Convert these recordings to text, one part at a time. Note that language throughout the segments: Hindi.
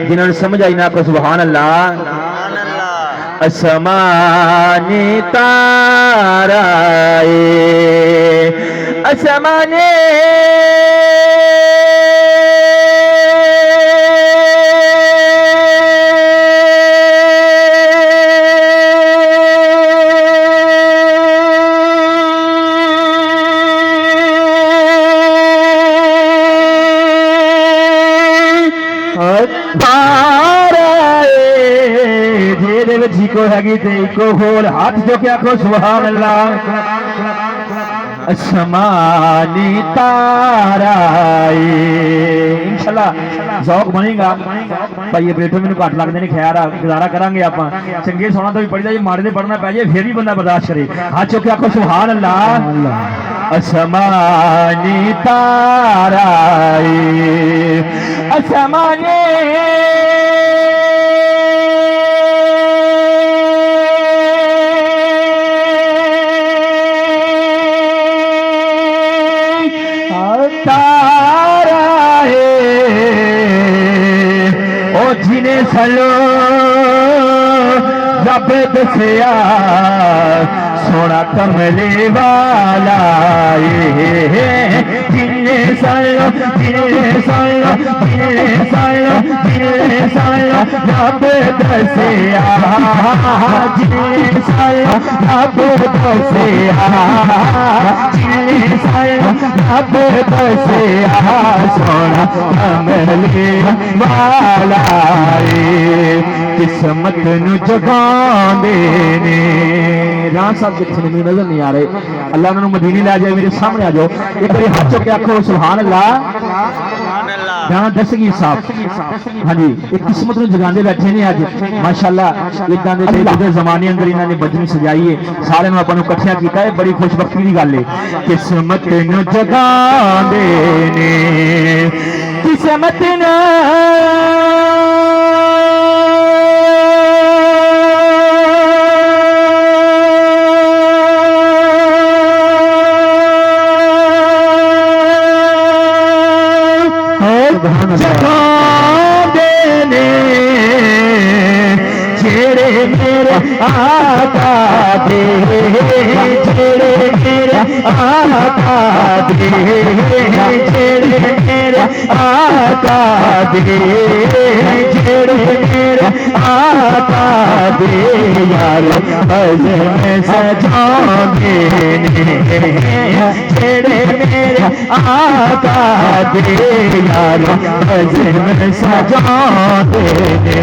जिन्होंने समझ आई ना आपको सुभान अल्लाह। असमाने ताराए असमाने जी को हैगी को होल हाथ जो क्या को सुभान अल्लाह। असमानी ताराए इंशाल्लाह ज़ौक बनेगा भाई। बेटो मैंने घट लगते नहीं खैर गुजारा करांगे आप चंगे सोना तो भी पढ़ी जाए माड़े से पढ़ना पै जाए फिर भी बंदा बर्दाश्त करे। हाथ चुक के आखो सुभान अल्लाह। असमानी ताराए असमाने तारा है ओ जिन्हें सलो रब दसिया सोना कमले वाला जिन्हें सलो रब दसिया जिन्हें सलो रब दसिया अब बसे सोना कमले वाला किस्मत नु जगांदे ने। राम साहब कितने मुझे नजर नहीं आ रहे। अल्लाह उन्होंने मदीने ले जाए मेरे सामने आ जाओ एक बार हाथ चुक के आखो सुभान अल्लाह। जहाँ दस्तगीर साहब हाँ जी एक किस्मत नु जगांदे बैठे ने अज माशाअल्लाह। इदां दे जमाने अंदर इन्होंने बजनी सजाई है सारे अपन इकट्ठा किया है। बड़ी खुशबख्ती की गल है। किस्मत नु जगांदे ने किस्मत ना जगांदे ने जेड़े मेरे आका दे जेड़े मेरे आका दे जेड़े मेरे आका दे जेड़े मेरे आका दे यार भजन सजांदे ने जेड़े मेरे आका दे यार भजन सजांदे ने।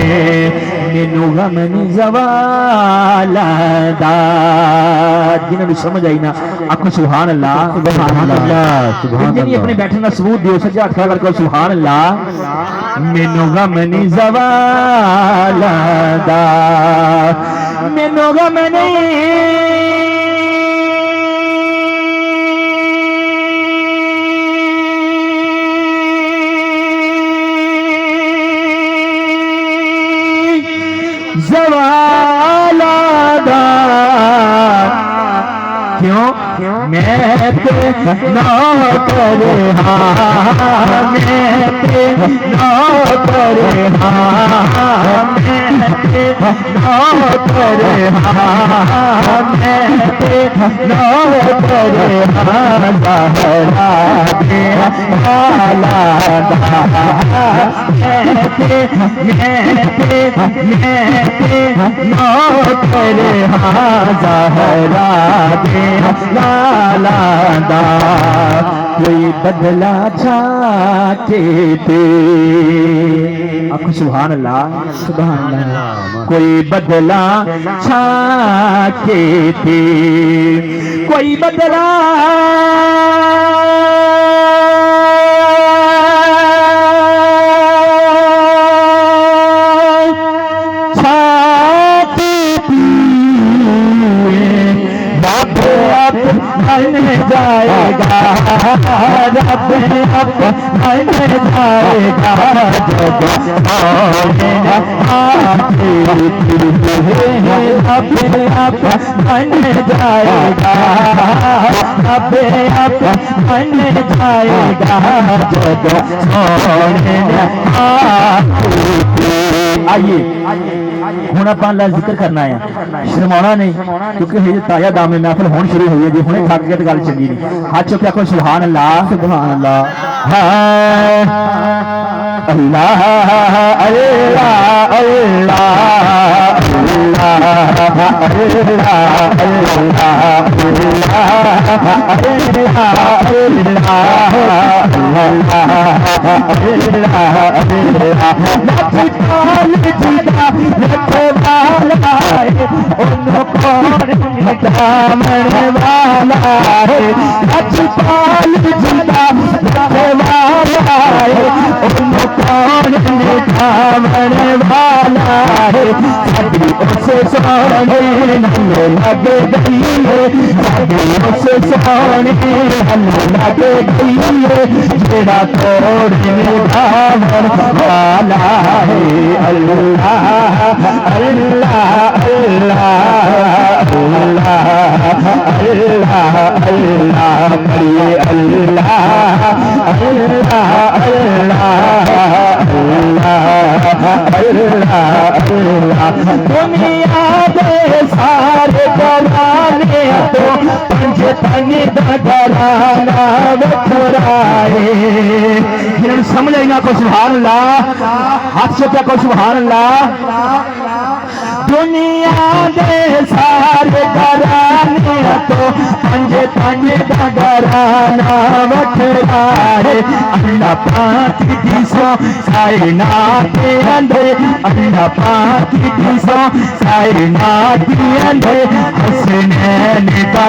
मैनू गम नहीं ज़वाला दा जिन्होंने समझ आई ना आखो सुभान अल्लाह। सुभान अल्लाह जिन्हें अपने बैठने का सबूत दियो सच्चा हाथ खड़ा करके सुभान अल्लाह। मैनू गम नहीं ज़वाला दा मैनू गम नहीं ज़वाला दा क्यों मैं ते नौकर हाँ मैं ते नौकर हाँ मैं ते नौकर हाँ मैं ते नौकर हाँ ज़हरा दे वाला दा मैं ते नौकर हाँ ज़हरा दे लाला दा। कोई बदला छाके थे आपको सुभान अल्लाह। सुभान अल्लाह कोई बदला छाके थे कोई बदला बन जाएगा रब बन जाएगा जब अपने आप बन जाएगा, अपने आप बन जाएगा जब आइए हुण आपां अल्लाह जिक्र करना है, शर्माना नहीं क्योंकि ये ताजा दाम महफिल हुण शुरू हुई है जी, हुणे थक गए तो गल चंगी नहीं। हाथ चुक के आखो सुभान अल्लाह, सुभान अल्लाह, अल्लाह अल्लाह अल्लाह उसे सोने लग गई है, उसे सोने लग गई है, जेड़ा तोड़ने दामन वाला है। अल्लाह अल्लाह अल्लाह अल्लाह अल्लाह करिए, अल्लाह अल्लाह अल्लाह दुनिया दे सारे घराने तो पंज तनी दा घराना वखराए। जिन्हें समझ आएगा को सुभान अल्लाह, हाथ से क्या को सुभान अल्लाह। दुनिया दे सारे घराने तो पंज तनी दा घराना वखराए। अल्लाह पाक दी सो कायनात अंदर, अल्लाह पाक दी सो कायनात अंदर, हसनैन का